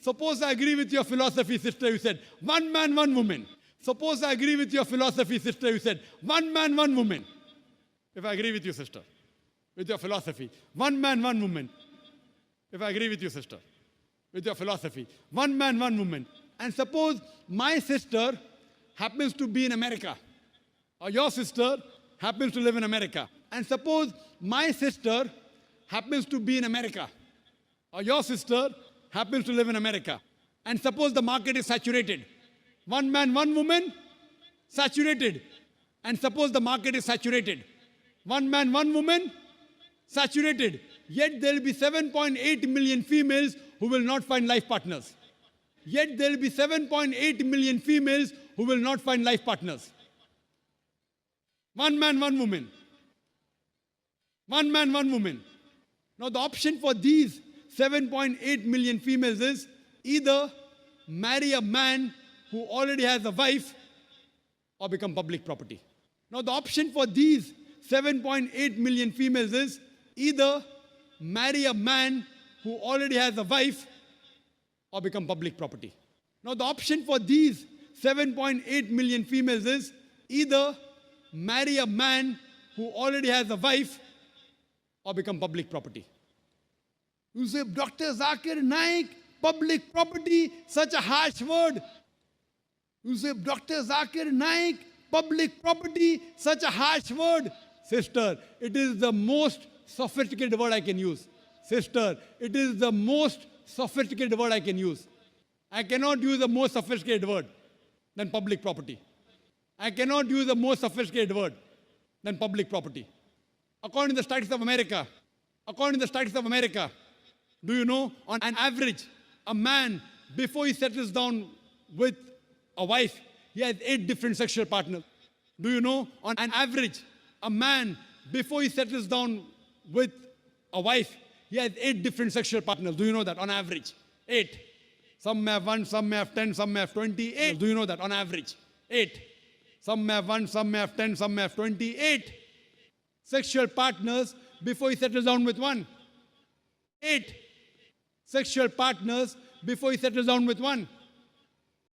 Suppose I agree with your philosophy, sister, you said, one man, one woman. Suppose I agree with your philosophy, sister, you said, one man, one woman. If I agree with you, sister, with your philosophy, one man, one woman. If I agree with you, sister, with your philosophy, one man, one woman. And suppose my sister happens to be in America, or your sister happens to live in America. And suppose my sister happens to be in America, or your sister happens to live in America. And suppose the market is saturated. One man, one woman, saturated. And suppose the market is saturated. One man, one woman, saturated. Yet there will be 7.8 million females who will not find life partners. Yet there will be 7.8 million females who will not find life partners. One man, one woman. One man, one woman. Now the option for these 7.8 million females is either marry a man who already has a wife or become public property. Now the option for these 7.8 million females is either marry a man who already has a wife or become public property. Now the option for these 7.8 million females is either marry a man who already has a wife or become public property. You say, Dr. Zakir Naik, public property, such a harsh word. You say, Dr. Zakir Naik, public property, such a harsh word. Sister, it is the most sophisticated word I can use. Sister, it is the most sophisticated word I can use. I cannot use a more sophisticated word than public property. I cannot use a more sophisticated word than public property. According to the statistics of America, do you know, on an average, a man, before he settles down with a wife, he has 8 different sexual partners. Do you know, on an average, a man, before he settles down with a wife, he has 8 different sexual partners. Do you know that, on average? 8. Some may have 1, some may have 10, some may have 20. 8. Do you know that, on average? 8. Some may have 1, some may have 10, some may have 20. 8 sexual partners before he settles down with one. 8 sexual partners before he settles down with one.